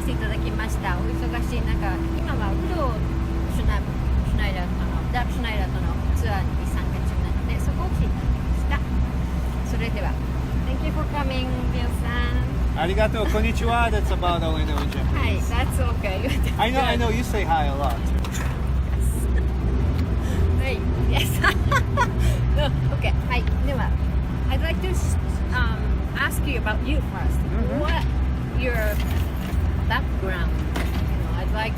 せていただきました。お忙しい中、今はウドシュナイダーとのダークシュナイダーとのツアーに参加中なので、そこを来ていただきました。それでは Thank you for coming, Bill さん。ありがとう。こんにちは。That's about all I know in Japanese. はい、that's okay. I know you say hi a lot. Right, yes. No, okay. はい、では I'd like to ask you about you first. What your background? I'd like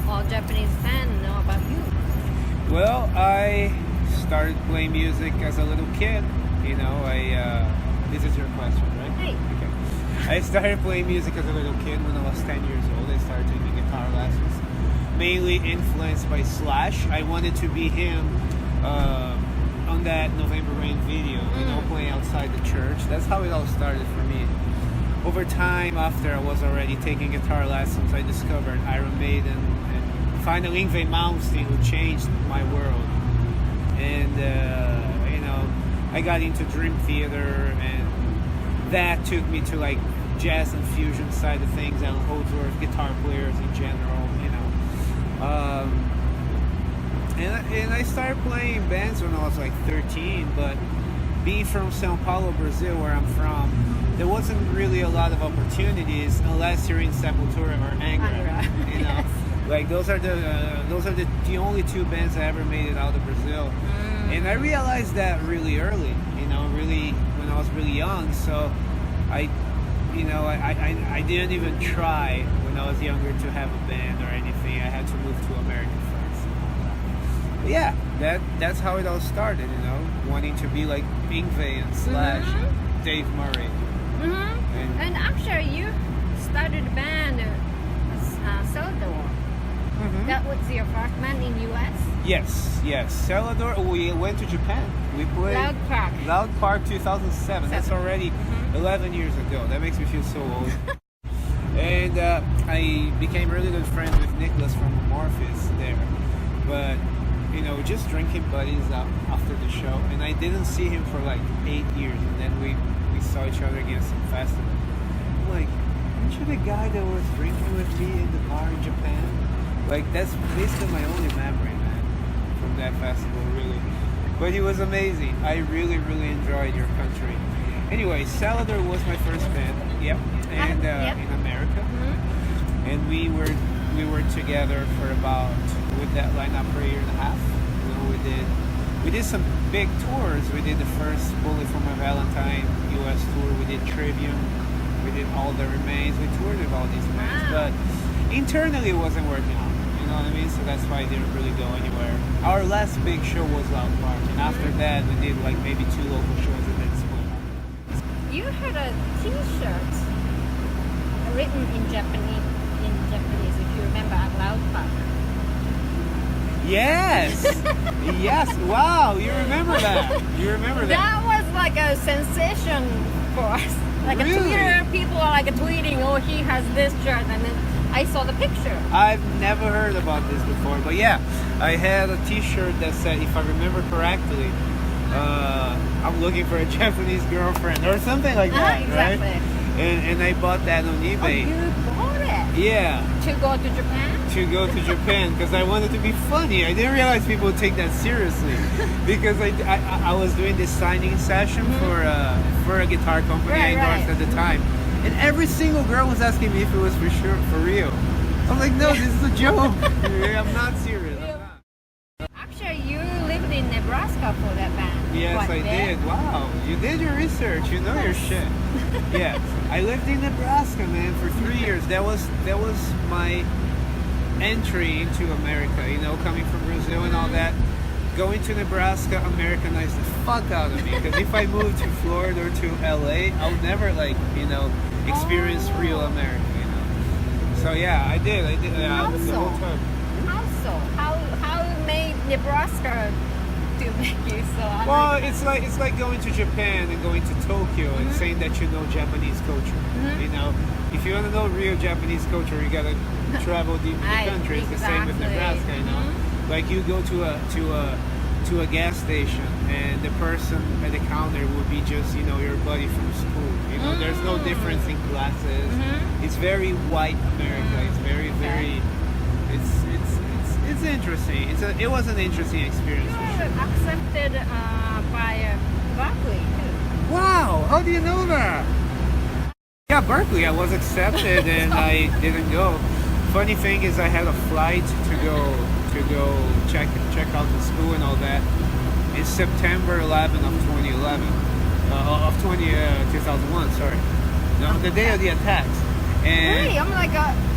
all Japanese fans to know about you. Well, I started playing music as a little kid. This is your question, right? はい。Okay. I started playing music as a little kid when I was 10 years old. I started taking guitar lessons, mainly influenced by Slash. I wanted to be him on that November Rain video, playing outside the church. That's how it all started for me. Over time, after I was already taking guitar lessons, I discovered Iron Maiden and finally Yngwie Malmsteen, who changed my world. And, I got into Dream Theater, and that took me to like jazz and fusion side of things, and Holdsworth, guitar players in general, and I started playing bands when I was like 13, but being from São Paulo, Brazil, where I'm from, there wasn't really a lot of opportunities unless you're in Sepultura or Angra. Yes. Like those are the only two bands that ever made it out of Brazil. And I realized that really early, really when I was really young. So I didn't even try when I was younger to have a band or anything. I had to move to America first. But yeah, that's how it all started, wanting to be like Yngwie and Slash and Dave Murray. And actually, you started a band, Celador. That was your first band in U.S.? Yes. Celador, we went to Japan. We played Loud Park 2007. That's already 11 years ago. That makes me feel so old. And I became really good friends with Nicholas from Amorphis there. But, just drinking buddies after the show. And I didn't see him for like 8 years. And then we saw each other again at some festival. I'm like, aren't you the guy that was drinking with me in the bar in Japan? Like, that's basically my only memory, man, from that festival, really. But it was amazing. I really, really enjoyed your country. Anyway, Celador was my first band, and in America. And we were together for about, with that lineup for a year and a half. We did some big tours. We did the first Bullet for My Valentine US tour. We did Trivium. We did All That Remains. We toured with all these bands, but internally it wasn't working out. You know what I mean? So that's why I didn't really go anywhere. Our last big show was Loud Park, and after that we did like maybe 2 local shows and then split up. You had a T-shirt written in Japanese, if you remember, at Loud Park. Yes. Yes. Wow, you remember that? That was like a sensation for us. Like really? A Twitter, people are like tweeting, "Oh, he has this shirt," and then I saw the picture. I've never heard about this before, but yeah, I had a T-shirt that said, if I remember correctly, I'm looking for a Japanese girlfriend or something like that, exactly. Right? And I bought that on eBay. Oh, you bought it? Yeah. To go to Japan? To go to Japan because I wanted to be funny. I didn't realize people would take that seriously because I was doing this signing session for a guitar company I endorsed at the time, and every single girl was asking me if it was for real. I'm like, no, this is a joke. I'm not serious. Actually, you lived in Nebraska for that band. Yes, I did. Wow, you did your research. You know your shit. Yeah, I lived in Nebraska, man, for 3 years. That was my entry into America. Coming from Brazil and all that. Going to Nebraska Americanized the fuck out of me. Because if I moved to Florida or to LA, I would never experience real America. So yeah, I did. How the so? whole time. How so? How made Nebraska to make you so? Well, it's like going to Japan and going to Tokyo and saying that you know Japanese culture. If you want to know real Japanese culture, you gotta travel deep in the country. It's the same with Nebraska. Like you go to to a gas station, and the person at the counter would be just, you know, your buddy from school. You know, there's no difference in classes. It's very white America. It's very, very. It's interesting. It was an interesting experience. You were accepted by Berkeley too. Wow! How do you know that? Yeah, Berkeley. I was accepted and I didn't go. Funny thing is, I had a flight to go check out the school and all that. It's September 11th of 2011, of 2001. Sorry, no, the day of the attacks. And really? I'm like,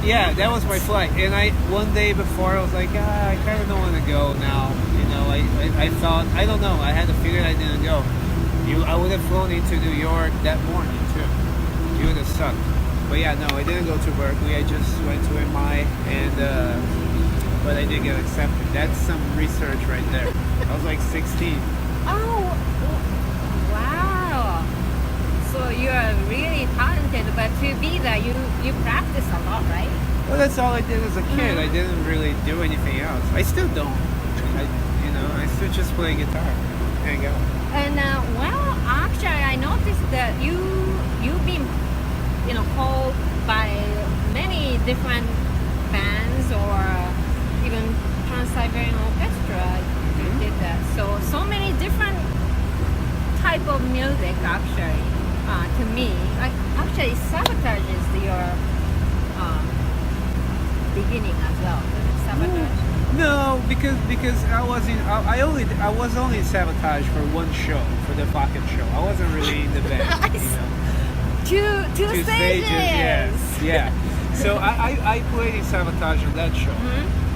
yeah, that was my flight. And one day before, I was like, I kind of don't want to go now. You know, I thought, I don't know. I had to figure I didn't go. I would have flown into New York that morning too. You would have sucked. But yeah, no, I didn't go to Berkeley. I just went to MI, and but I did get accepted. That's some research right there. I was like 16. oh, wow. So you are really talented, but to be there, you practice a lot, right? Well, that's all I did as a kid. I didn't really do anything else. I still don't. I still just play guitar, hang out. And well, actually, I noticed that you've been, you know, called by many different bands or even Trans-Siberian Orchestra. You did that. So many different type of music actually. To me, actually, Sabotage is your beginning as well. Sabotage. No, because I was only in Sabotage for one show, for the fucking show. I wasn't really in the band. You know? Two stages. Yes, yeah. So I played in Sabotage on that show,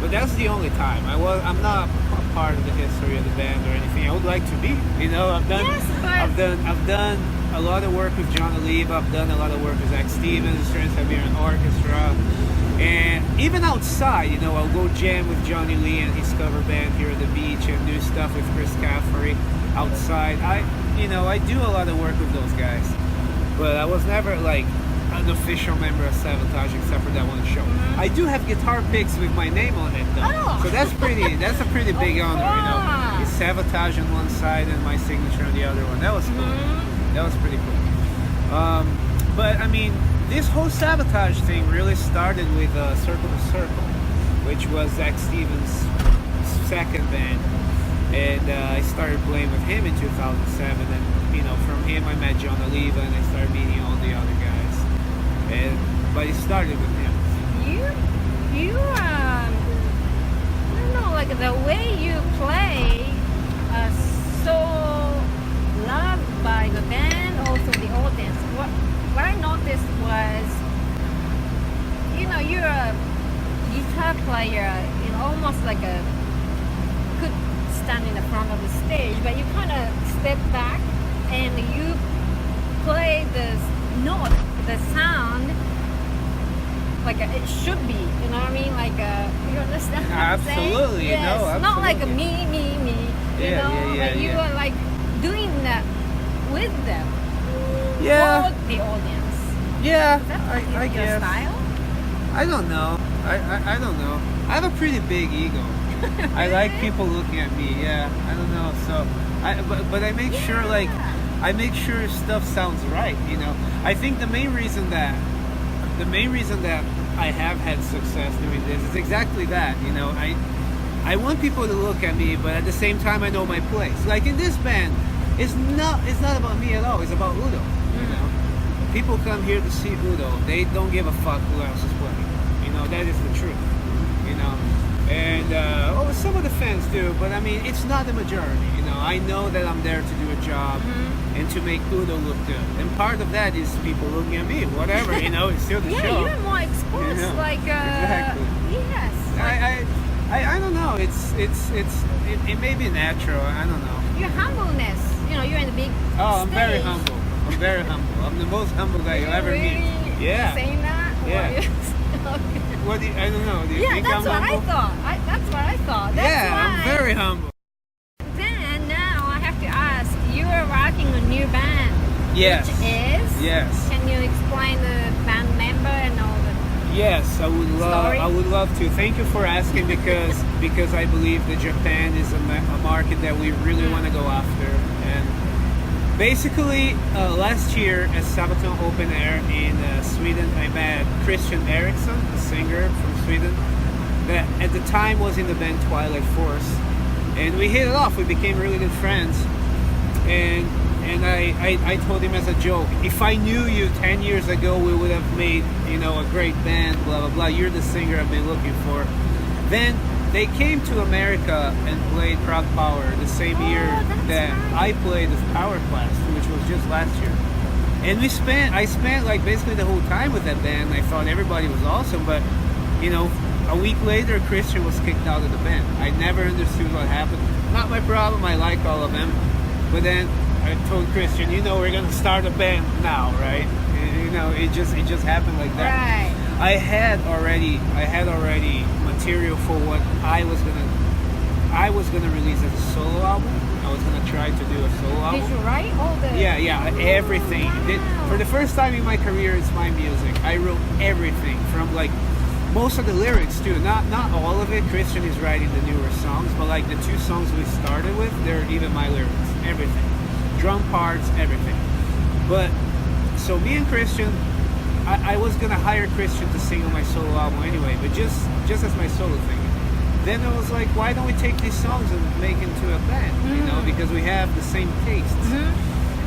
but that's the only time. I'm not a part of the history of the band or anything. I would like to be. You know, I've done a lot of work with John Oliva. I've done a lot of work with Zach Stevens, Trans-Siberian Orchestra, and even outside, you know, I'll go jam with Johnny Lee and his cover band here at the beach and do stuff with Chris Caffery outside. I do a lot of work with those guys, but I was never like an official member of Sabotage except for that one show. I do have guitar picks with my name on it though, so that's a pretty big honor, you know. It's Sabotage on one side and my signature on the other one. That was cool. That was pretty cool. But I mean, this whole Sabotage thing really started with Circle to Circle, which was Zach Stevens' second band, and I started playing with him in 2007. And you know, from him I met John Oliva, and I started meeting all the other guys. But it started with him. You I don't know, like the way you play, so loved by the band, also the audience. What I noticed was, you know, you're a guitar player, you know, almost like could stand in the front of the stage, but you kind of step back and you play the note, the sound, like it should be, you know what I mean? Like, you understand what I'm saying? Absolutely, yes. no, absolutely. Not like a me, you know? Yeah, but you are like doing that with them. Yeah. For the audience. Yeah, Is that I your guess. style? I don't know. I don't know. I have a pretty big ego. I like people looking at me. Yeah, I don't know. So, but I make sure I make sure stuff sounds right. You know, I think the main reason that I have had success doing this is exactly that. You know, I want people to look at me, but at the same time I know my place. Like in this band, it's not about me at all. It's about Udo. You know, people come here to see Udo. They don't give a fuck who else is playing. You know, that is the truth. You know, and some of the fans do, but I mean, it's not the majority. You know, I know that I'm there to do a job and to make Udo look good. And part of that is people looking at me. Whatever, you know, it's still the yeah, show. you're more exposed. You know, like exactly. Yes. I don't know. It may be natural. I don't know. Your humbleness. You know, you're in the big. Oh, I'm stage. very humble. I'm very humble. I'm the most humble guy you'll ever really meet. Yeah. Saying that? Yeah. Okay. What do you, I don't know. Do you Yeah, think that's I'm what humble? I thought. That's what I thought. That's Yeah, why. I'm very humble. Then now I have to ask. You are rocking a new band. Yes. Which is? Yes. Can you explain the band member and all the? Yes, I would love to. Thank you for asking because I believe that Japan is a market that we really want to go after. And basically, last year at Sabaton Open Air in Sweden, I met Christian Eriksson, a singer from Sweden, that at the time was in the band Twilight Force, and we hit it off. We became really good friends, and I told him as a joke, if I knew you 10 years ago, we would have made, a great band, blah, blah, blah. You're the singer I've been looking for. Then they came to America and played Proud Power the same year that I played the Power Class, which was just last year. And I spent like basically the whole time with that band. I thought everybody was awesome, but, a week later, Christian was kicked out of the band. I never understood what happened. Not my problem. I like all of them. But then I told Christian, we're gonna start a band now, right? It just happened like that. Right. I had already material for what I was gonna release as a solo album. I was gonna try to do a solo album. Did you write all the? Yeah, everything. Wow. For the first time in my career, it's my music. I wrote everything from like most of the lyrics too. Not all of it. Christian is writing the newer songs, but like the 2 songs we started with, they're even my lyrics. Everything. Drum parts, everything. But so me and Christian, I was gonna hire Christian to sing on my solo album anyway, but just as my solo thing. Then I was like, why don't we take these songs and make into a band? Because we have the same tastes.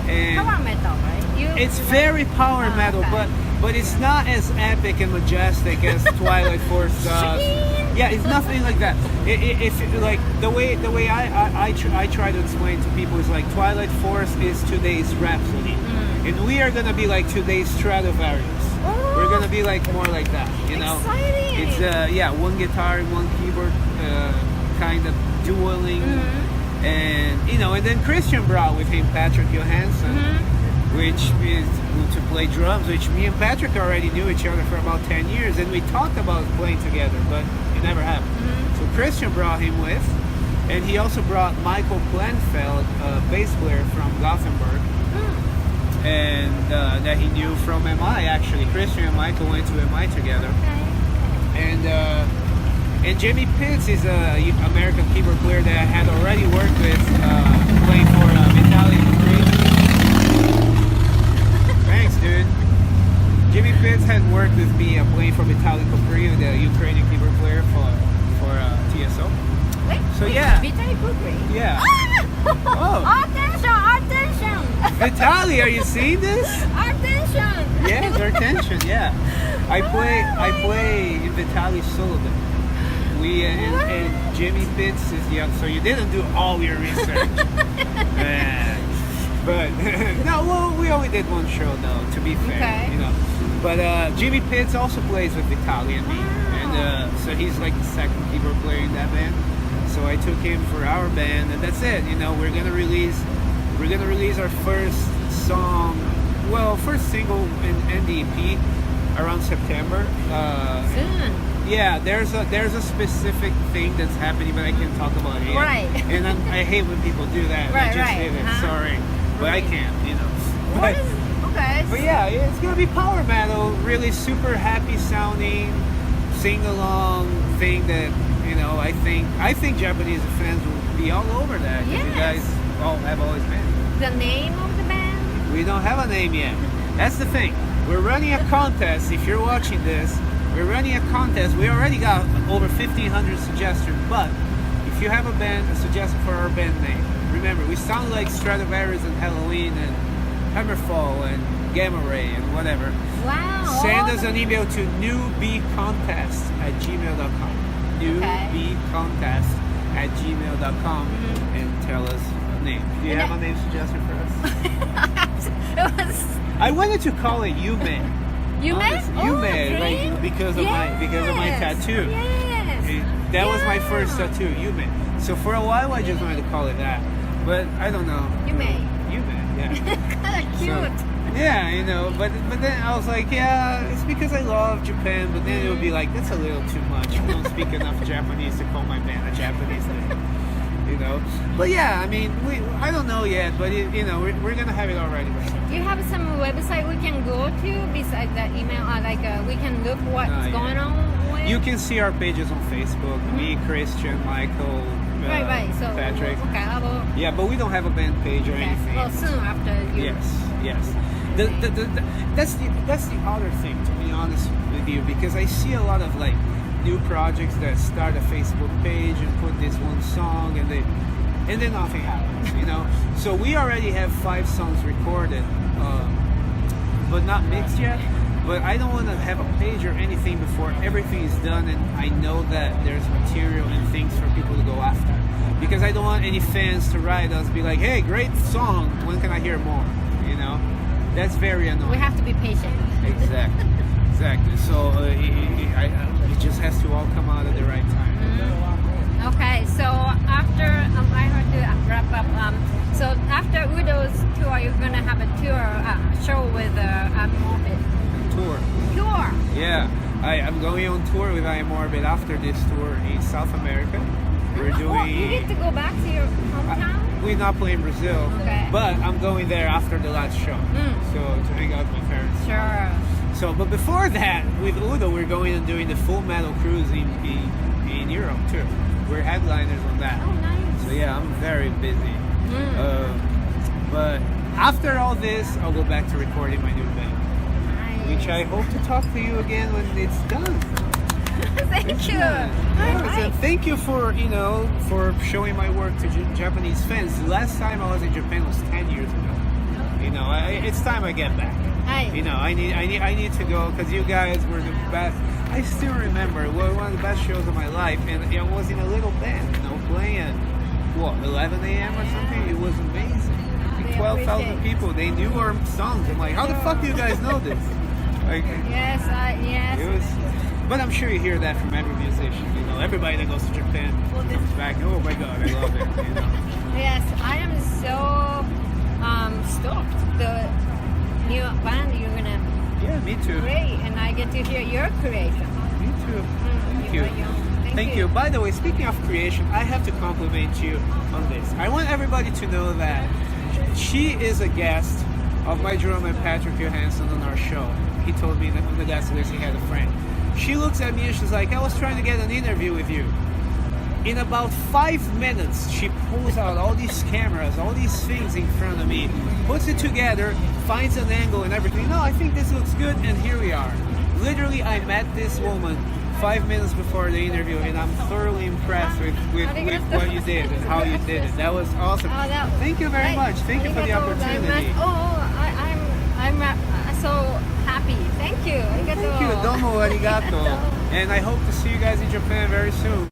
And power metal, right? It's very power metal, okay. but it's not as epic and majestic as Twilight Force does. Yeah, it's nothing like that. If like the way I try to explain to people is like Twilight Force is today's Rhapsody, and we are gonna be like today's Stradivarius. Oh, We're gonna be like more like that, Exciting. It's one guitar, one keyboard, kind of dueling, and and then Christian brought with him Patrick Johansson, which is to play drums, which me and Patrick already knew each other for about 10 years, and we talked about playing together, but it never happened. So Christian brought him with, and he also brought Michael Planfeld, a bass player from Gothenburg, and that he knew from MI actually. Christian and Michael went to MI together. And Jimmy Pitts is an American keyboard player that I had already worked with, playing for Metallica. Thanks, dude. Jimmy Pitts had worked with me playing for Metallica, the Ukrainian keyboard player for TSO. Wait, so yeah. Vitaly. Yeah. Oh. Attention! Vitaly, are you seeing this? Attention! Yeah, their attention. Yeah. I play in Vitaly's solo band. And Jimmy Pitts is the other. So you didn't do all your research. But no, well, we only did one show though. To be fair, okay. But Jimmy Pitts also plays with Vitaly and me, and so he's like the second keyboard player in that band. So I took him for our band, and that's it. We're gonna release our first song, first single and the EP around September. Soon. Yeah, there's a specific thing that's happening, but I can't talk about it yet. Right. And I hate when people do that. Right, I just hate it. Sorry, but I can't. Okay. But yeah, it's gonna be power metal, really super happy sounding, sing along thing that I think Japanese fans will be all over that. Yes. You guys all have always been. The name of the band? We don't have a name yet. That's the thing. We're running a contest. If you're watching this, we're running a contest. We already got over 1,500 suggestions, but if you have a suggestion for our band name, remember, we sound like Stradivarius and Halloween and Hammerfall and Gamma Ray and whatever. Wow. Send us an email to newbcontest@gmail.com. Newbcontest@gmail.com and tell us a name. Do you have a name suggestion for us? I wanted to call it Yume. Yume, like because of my tattoo. Yes. That was my first tattoo, Yume. So for a while I just wanted to call it that, but I don't know. Yume, yeah. kind of cute. So, yeah, but then I was like, yeah, it's because I love Japan, but then it would be like, that's a little too much. I don't speak enough Japanese to call my band a Japanese name. you know. But yeah, I mean, I don't know yet, but you know, we're gonna have it already. Do you have some website we can go to besides that email? We can look what's going on with? You can see our pages on Facebook. Me, Christian, Michael, right. So Patrick. Okay, I will. Yeah, but we don't have a band page or anything. Well, soon after you. Yes. That's the other thing, to be honest with you, because I see a lot of like new projects that start a Facebook page and put this one song and then nothing happens, you know. So we already have 5 songs recorded, but not mixed yet. But I don't want to have a page or anything before everything is done and I know that there's material and things for people to go after. Because I don't want any fans to write us, be like, hey, great song, when can I hear more? You know, that's very annoying. We have to be patient. Exactly. So it just has to all come out at the right time. Okay, so after I have to wrap up. So after Udo's tour, you're gonna have a show with Morbid. Tour. Yeah, I'm going on tour with Morbid after this tour in South America. We're doing. You get to go back to your hometown. We're not playing Brazil, but I'm going there after the last show, so to hang out with my parents. Sure. So, but before that, with Udo, we're going and doing the Full Metal Cruise in Europe too. We're headliners on that. Oh, nice. So yeah, I'm very busy. But after all this, I'll go back to recording my new band, which I hope to talk to you again when it's done. Thank you. And thank you for showing my work to Japanese fans. The last time I was in Japan was 10 years ago. You know, it's time I get back. You know, I need to go because you guys were the best. I still remember one of the best shows of my life, and I was in a little band, you know, playing at 11 a.m. or something. It was amazing. 12,000 people. They knew our songs. I'm like, how the fuck do you guys know this? Like, yes. It was. But I'm sure you hear that from every musician. You know, everybody that goes to Japan comes back. Oh my God, I love it. You know? Yes, I am so stoked. The new band you're gonna. Yeah, me too. Great, and I get to hear your creation. Me too. Thank you. Thank you. By the way, speaking of creation, I have to compliment you on this. I want everybody to know that she is a guest of my drummer Patrick Johansson on our show. He told me that on the guest list he had a friend. She looks at me and she's like, I was trying to get an interview with you. In about 5 minutes, she pulls out all these cameras, all these things in front of me, puts it together, finds an angle and everything. No, I think this looks good, and here we are. Literally, I met this woman 5 minutes before the interview, and I'm thoroughly impressed with what you did and how you did it. That was awesome. Thank you very much. Thank you for the opportunity. I'm so happy. Thank you. Thank you. Domo arigato. And I hope to see you guys in Japan very soon.